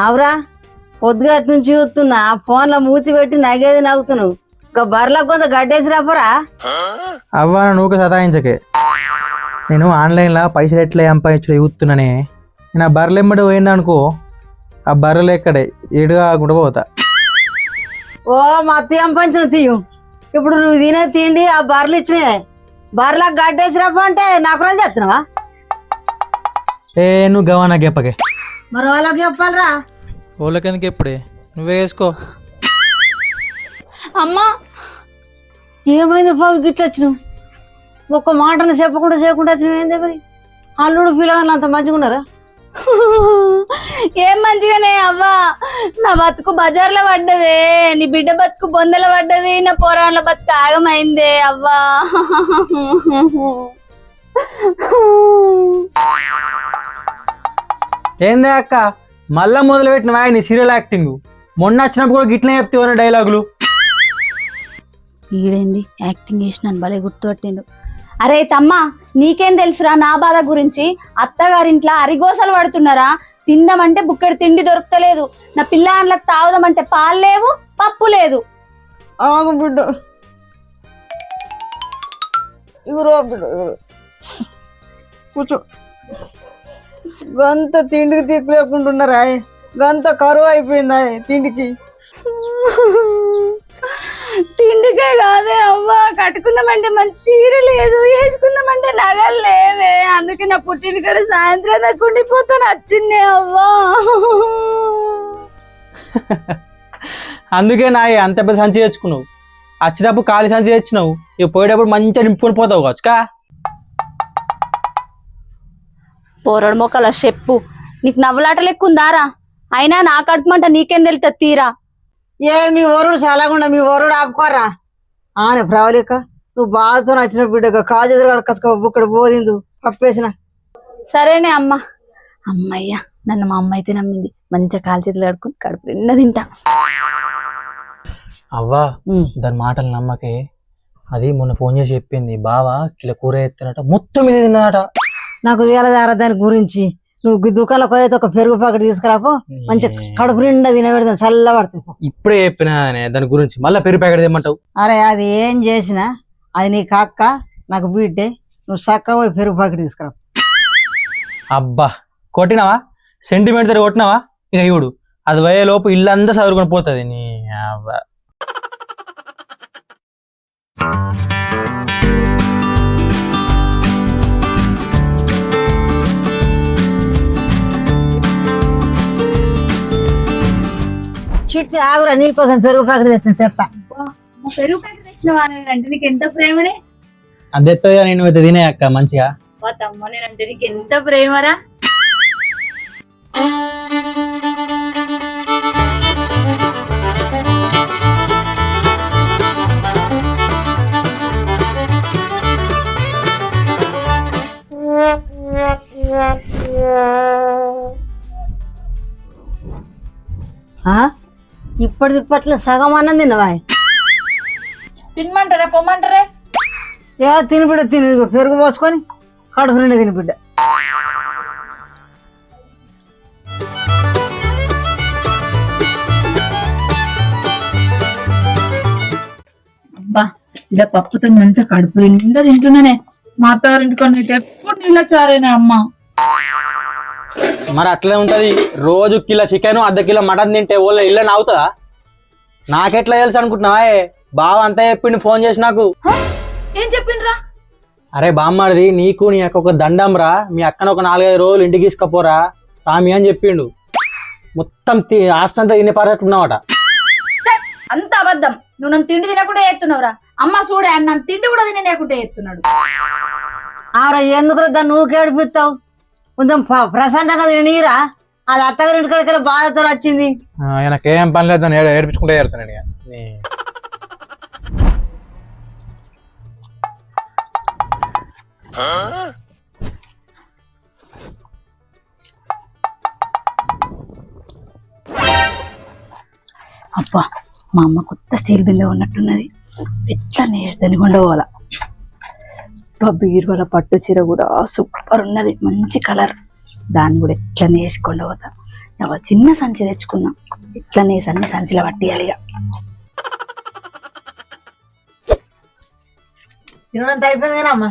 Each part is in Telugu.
ఆవురా పొద్దుగట్టు నుంచి చూస్తున్నా ఫోన్లో మూతి పెట్టి నగేది నవ్వుతున్నావు. ఇంకా బర్రెలకు కొంత గడ్డేసి రాపరా. అవ్వ నువ్వు సతాయించకే. నేను ఆన్లైన్లో పైసలు ఎట్లా సంపాదించు చూస్తున్నానే. నేను ఆ బర్రెలు ఎమ్మడి పోయిందనుకో, ఆ బర్రెలు ఎక్కడే ఏడుగా కాకుండా పోతా. ఓ మత్తు పంచిన తీయు. ఇప్పుడు నువ్వు తినే తిండి ఆ బర్రెలు ఇచ్చినాయి. బర్రెలకు గడ్డేసి రాప అంటే నాకు రోజు చేస్తున్నావా? నువ్వు గవానా గెప్పకే. మరి వాళ్ళకి చెప్పాలరా. వాళ్ళకెందుకు ఎప్పుడే నువ్వే వేసుకో. అమ్మా ఏమైంది బాబు గిట్ల వచ్చినావు? ఒక్క మాటను చెప్పకుండా చేయకుండా వచ్చినావు. ఏంది మరి అల్లుడు పిల్లగాళ్ళు అంత మంచిగా ఉన్నారా? ఏం మంచిగానే అవ్వా. నా బతుకు బజార్లో పడ్డదే, నీ బిడ్డ బతుకు బొందలో పడ్డది, నా పోరాళ్ళ బతుకు ఆగమైందే అవ్వా. ఏందే అక్క మళ్ళా మొదలు పెట్టినవా నీ సీరియల్ యాక్టింగ్? మొన్న వచ్చినప్పుడు కూడా గిట్లనే చెప్తే డైలాగులు. ఈడేంది యాక్టింగ్ చేసినాను భలే గుర్తుపట్టిండు. అరే తమ్మా, నీకేం తెలుసురా నా బాధ గురించి? అత్తగారింట్లో అరిగోసలు పడుతున్నారా? తిందామంటే బుక్కడి తిండి దొరకలేదు, నా పిల్లలకు తాగుదామంటే పాలు లేవు, పప్పు లేదు. ఆగు బిడ్డ, ఇగురో బిడ్డ కూర్చో. గంత తిండికి తీపి లేకుంటున్నారా? గంత కరువు అయిపోయిందా తిండికి? తిండికే కాదే అవ్వా, కట్టుకుందామంటే మంచి చీర లేదు, వేసుకుందామంటే నగలు లేవే. అందుకే నా పుట్టిన కూడా సాయంత్రం దాకా ఉండిపోతాను వచ్చిందే అవ్వా. అందుకే నా అంత పెద్ద సంచి తెచ్చుకున్నావు. వచ్చినప్పుడు ఖాళీ సంచి తెచ్చినావు, ఇక పోయేటప్పుడు మంచిగా నింపుకొని పోతావు కావచ్చుకా. పోరడు మొక్కల చెప్పు, నీకు నవ్వులాట లెక్కుందారా? అయినా నా కడుపుమంట నీకేం తెలుస్తుంది తీరా. మీ ఓరుడు చాలాగుండా మీ ఓరుడు ఆపుకోరా. ఆనే ప్రవళిక, నువ్వు బాధతో నచ్చిన బిడ్డగా కాజెదురు కసుక ఇక్కడ పోదిందు పప్పేసిన. సరేనే అమ్మ. అమ్మయ్యా, నన్ను మా అమ్మ అయితే నమ్మింది. మంచిగా కాలు చేతులు కడుక్కుని కడుపు నిండా తింటా. అవ్వా దాని మాటలు నమ్మకే. అది మొన్న ఫోన్ చేసి చెప్పింది, బావా కిలో కూర ఎత్తినట మొత్తం ఇది తిన్నదట. నాకు తేలదారా దాని గురించి. నువ్వు దుకాణంలో పోయితే ఒక పెరుగు ప్యాకెట్ తీసుకురాపో, మంచిగా కడుపు నిండా తినబెడతాను, చల్ల పడుతుంది. ఇప్పుడే చెప్పినా దాని గురించి, మళ్ళీ పెరుగు ప్యాకెట్ తెమ్మంటావు? అరే అది ఏం చేసినా అది నీ అక్క, నాకు బిడ్డే. నువ్వు చక్కగా పోయి పెరుగు ప్యాకెట్ తీసుకురా. అబ్బా కొట్టినావా? సెంటిమెంట్ దగ్గర కొట్టినావా? ఇక ఇవుడు అది పోయే లోపు ఇల్లంతా చదువుకొని పోతుంది నీ అబ్బా. చిట్టి ఆగురా, నీకోసం పెరుగు ప్యాకెట్ తెచ్చిన చెప్తా. పెరుగు ప్యాకెట్ తెచ్చిన అంటే నీకు ఎంత ప్రేమనే? అది ఎత్తగా నేను తినే అక్క మంచిగా. తమ్మ నేనంటే నీకు ఎంత ప్రేమరా? ఇప్పటికిప్పట్లో సగం అన్నం తిన్నవా? తినమంటారా పొమ్మంటారే? తినిబిడ్డ తిని పెరుగు పోసుకొని కడుపు నిండా తినిబిడ్డ. అబ్బా ఇలా పప్పుతో మంచిగా కడుపు నిండా తింటున్నానే. మా పేరింటికొని ఎప్పుడు నీళ్ళ చారేనే అమ్మ. మరి అట్లే ఉంటది. రోజు కిలో చికెన్, అర్ధ కిలో మటన్ తింటే ఓళ్ళ ఇల్లు అవుతుందా? నాకెట్లా తెలుసు అనుకుంటున్నావా? బావ అంతా చెప్పిండు ఫోన్ చేసి నాకు. ఏం చెప్పిండ్రా? అరే బామ్మడిది, నీకు నీ అక్క ఒక దండం రా, మీ అక్కను ఒక 4-5 రోజులు ఇంటికి తీసుకపోరా సామి అని చెప్పిండు. మొత్తం ఆస్తి అంతా తినే పారేట్టున్నావట. అంత అబద్ధం. నువ్వు నన్ను తిండి తినకుండా చేస్తున్నావురా. అమ్మ చూడే, నన్ను తిండి కూడా తినలేకుండా చేస్తున్నాడు. ఆరా ఎందుకు దాన్ని నువ్వు కేడిపిస్తావు? కొంచెం ప్రశాంతంగా తినీరా. అది అత్తగారింటి కడికి బాధతో వచ్చింది. నాకేం పని లేదు, దాన్ని ఏడిపించుకుంటే ఏడుతున్నాడు. అబ్బా మా అమ్మ కొత్త స్టీల్ బిందె ఉన్నట్టున్నది. ఎట్లా నేర్చుదని కొండవాల. బీరువాల పట్టు చీర కూడా సూపర్ ఉన్నది, మంచి కలర్. దాన్ని కూడా ఎట్లా నేర్చుకుండా పోతా. ఒక చిన్న సంచి తెచ్చుకున్నా, ఇట్లనే సన్ని సంచిలో పట్టియాలి ఇక. తినడంత అయిపోయింది కానీ అమ్మ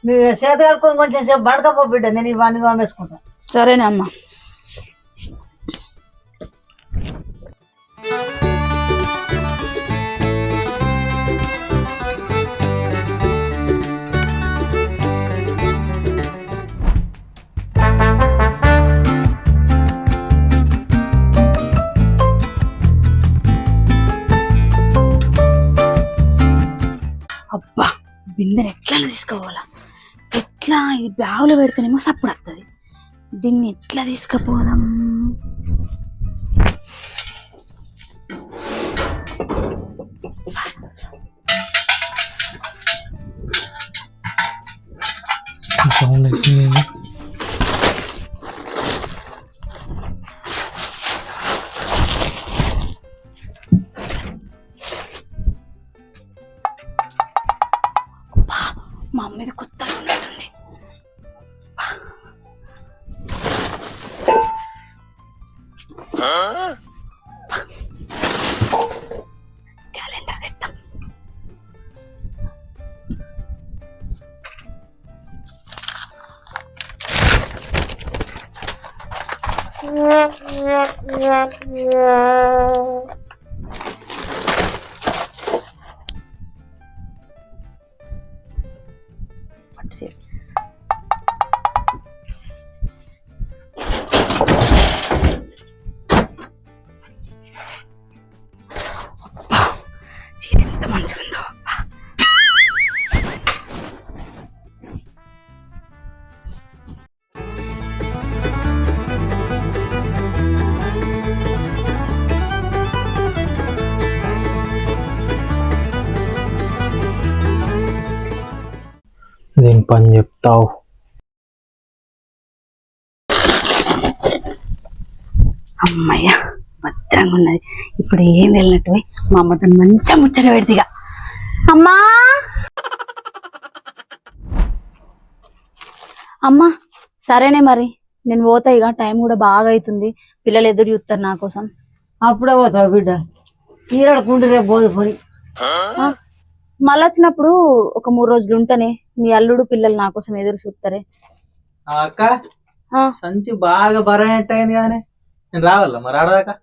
మీ చేతి కడుక్కొని కొంచెం సేపు పడకపో బిడ్డ, నేను ఇవన్నీ తోమేసుకుంటా. సరేనా అమ్మా. అబ్బా బిందెని ఎట్లా తీసుకోవాలా, ఎట్లా ఇది బ్యాగులో పెడితేనేమో సప్పుడు వస్తుంది, దీన్ని ఎట్లా తీసుకుపోదాం. మా అమ్మది కొత్తగా ఉన్నట్టుంది. క్యాలెండర్ తెద్దాం. ఎంత మంచిగా ఉందో. దీని పని చెప్తావు. అమ్మయ్య భద్రంగా ఉన్నది. ఇప్పుడు ఏం వెళ్ళినట్టు మా అమ్మతో మంచిగా ముచ్చట పెడితిగా. అమ్మా అమ్మా సరేనే మరి నేను పోతా ఇక, టైం కూడా బాగా అవుతుంది, పిల్లలు ఎదురు చూస్తారు నా కోసం. అప్పుడే పోతావు బిడ్డ, ఈరడుకుంటే రేపు పోదు పోయి. మళ్ళీ వచ్చినప్పుడు ఒక 3 రోజులు ఉంటేనే నీ అల్లుడు పిల్లలు నా కోసం ఎదురు చూస్తారే. అక్క సంచి బాగా బరైనట్టయింది కానీ నేను రావాల మరి ఆడదాకా.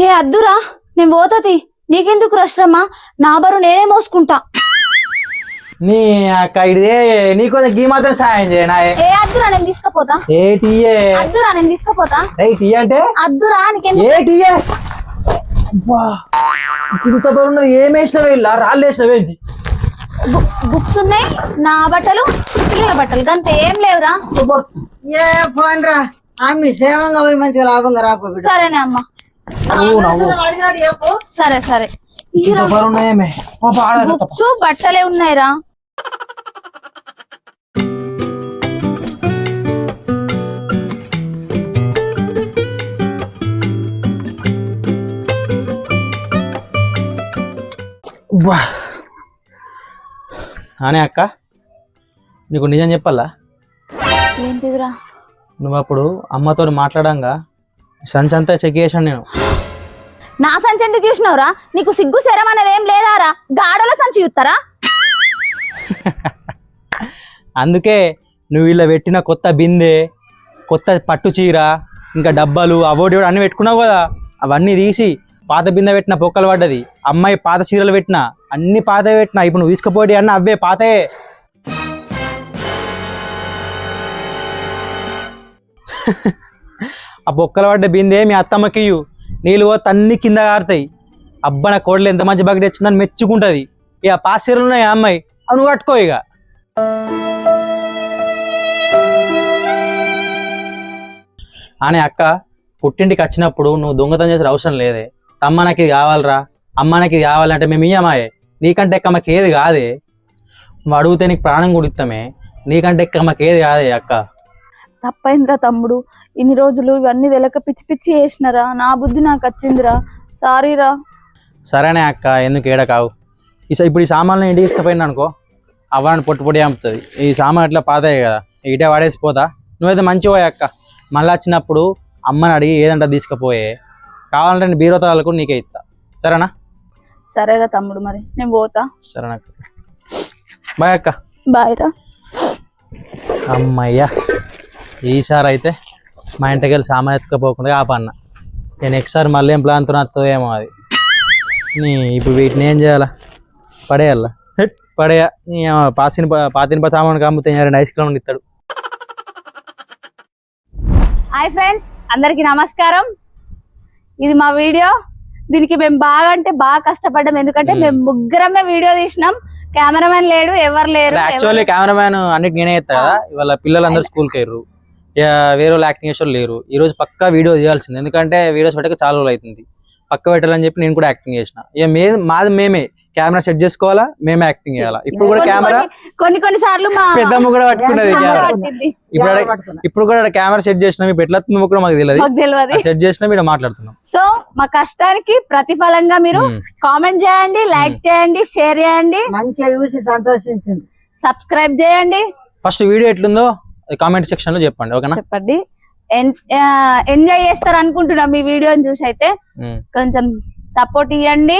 ఏ అద్దురా, నేను పోతాది, నీకెందుకు రష్రమ్మా, నా బరు నేనే మోసుకుంటా. నీ అక్క ఇదే నీకు గీ మాత్రం సాయం చేయనా? ఏ అద్దురా నేను తీసుకపోతా. ఏ టీయే అద్దురా నేను తీసుకపోతా. టీ అంటే అద్దురా నీకెందుకు? ఏ టీయే ఇంత బరున్నది ఏమేసినవే, ఇలా రాళ్ళు వేసినవేంటి? బుక్స్ ఉన్నాయి, నా బట్టలు, పిల్లల బట్టలు, అంత ఏం లేవురా. ఏ ఫోన్ రా ఆమె సేవంగా పోయి మంచిగా లాభంగా రాపో బిడ్డ. సరేనే అమ్మా. అడిగినాడు చెప్పు. సరే సరే. బుక్స్ బట్టలే ఉన్నాయిరా. అనే అక్క నీకు నిజం చెప్పాలా? ఏంటిదిరా? నువ్వు అప్పుడు అమ్మతో మాట్లాడంగా సంచి అంతా చెక్ చేశాను నేను. నా సంచి ఎందుకు చూసినావురా? నీకు సిగ్గు శరం అనేది ఏం లేదారా? గాడల సంచి చూస్తారా? అందుకే నువ్వు ఇలా పెట్టిన కొత్త బిందె, కొత్త పట్టు చీర, ఇంకా డబ్బాలు అవోడి అన్నీ పెట్టుకున్నావు కదా, అవన్నీ తీసి పాత బిందె పెట్టిన పొక్కలు పడ్డది. అమ్మాయి పాత చీరలు పెట్టిన అన్ని పాత పెట్టిన. ఇప్పుడు నువ్వు తీసుకుపోయి అన్న అవే పాతయే. ఆ పొక్కలు పడ్డ బిందె మీ అత్తమ్మకియు, నీళ్ళు పోతే అన్ని కింద కారుతాయి. అబ్బా నా కోడలు ఎంత మంచి బకెట్ వచ్చిందని మెచ్చుకుంటుంది. ఇక పాత చీరలు ఉన్నాయి ఆ అమ్మాయి, అవి నువ్వు కట్టుకో. ఇక అనే అక్క పుట్టింటికి వచ్చినప్పుడు నువ్వు దొంగతనం చేసే అవసరం లేదే. అమ్మ నాకు ఇది కావాలరా, అమ్మ నాకు ఇది కావాలంటే మేము ఇయ్యమాయే. నీకంటే ఎక్క మాకు ఏది కాదే. నువ్వు అడిగితే నీకు ప్రాణం కూడా ఇస్తామే, నీకంటే ఎక్క మాకు ఏది కాదే అక్క. తప్పైందిరా తమ్ముడు, ఇన్ని రోజులు ఇవన్నీ తెలక పిచ్చి పిచ్చి చేసినరా, నా బుద్ధి నాకు వచ్చిందిరా, సారీరా. సరేనే అక్క, ఎందుకు ఏడ కావు. ఇప్పుడు ఈ సామాన్లు ఇంటికి తీసుకుపోయినా అనుకో, అవ్వని పొట్టు పొడి అమ్ముతుంది. ఈ సామాన్ ఎట్లా పాతాయి కదా, ఇటే వాడేసిపోతా. నువ్వైతే మంచిగా పోయి అక్క, మళ్ళీ వచ్చినప్పుడు అమ్మని అడిగి ఏదంటే తీసుకుపోయే, కావాలంటే నేను బీరోతాలకు నీకే ఇస్తా, సరేనా? సరేరా తమ్ముడు, మరి నేను పోతా. సరేనా? బాయ్ అక్క. బాయ్ రా. అమ్మయ్యా, ఈసారి అయితే మా ఇంటికి వెళ్ళి సామాన్ ఎత్తుకపోకుండా ఆపన్న. నేను నెక్స్ట్ సారి మళ్ళీ ఏం ప్లాన్తో వస్తుందో ఏమో అది. ఇప్పుడు వీటిని ఏం చేయాలా? పడేయాలా? పడేయా. పాతిన సామాన్ అమ్ముతే 2 ఐస్ క్రీమ్ ఇస్తాడు. హాయ్ ఫ్రెండ్స్, అందరికి నమస్కారం. ఇది మా వీడియో. దీనికి మేము బాగా అంటే బాగా కష్టపడ్డాం, ఎందుకంటే మేము ముగ్గురమే వీడియో తీసినాం. కెమెరామెన్ లేడు, ఎవరు లేరు. యాక్చువల్లీ కెమెరామ్యాన్ అన్నిటి నేనే చేస్తా కదా. ఇవాళ పిల్లలందరూ స్కూల్కి వెళ్ళరు, వేరే వాళ్ళు యాక్టింగ్ చేసే లేరు. ఈ రోజు పక్కా వీడియో తీయాల్సింది, ఎందుకంటే వీడియోస్ పెట్టక చాలా రోజులు అవుతుంది. పక్క పెట్టాలని చెప్పి నేను కూడా యాక్టింగ్ చేసిన. ఇక మాది మేమే కెమెరా సెట్ చేసుకోవాలా, మేమే యాక్టింగ్ చేయాలా. ఇప్పుడు కూడా కెమెరా కొన్ని సార్లు పెద్దమ్మ కూడా పట్టుకున్నది కెమెరా. ఇప్పుడు కూడా కెమెరా సెట్ చేసినాం. ఇప్పుడు ఎట్లా కూడా మాకు తెలియదు, సెట్ చేసినా మీరు మాట్లాడుతున్నాం. సో మా కష్టానికి ప్రతిఫలంగా మీరు కామెంట్ చేయండి, లైక్ చేయండి, షేర్ చేయండి, మంచిగా చూసి సంతోషించింది, సబ్స్క్రైబ్ చేయండి. ఫస్ట్ వీడియో ఎట్లుందో కామెంట్ సెక్షన్ లో చెప్పండి, ఓకేనా? చెప్పండి. ఎంజాయ్ చేస్తారు అనుకుంటున్నాం మీ వీడియోని చూసి. అయితే కొంచెం సపోర్ట్ ఇవ్వండి.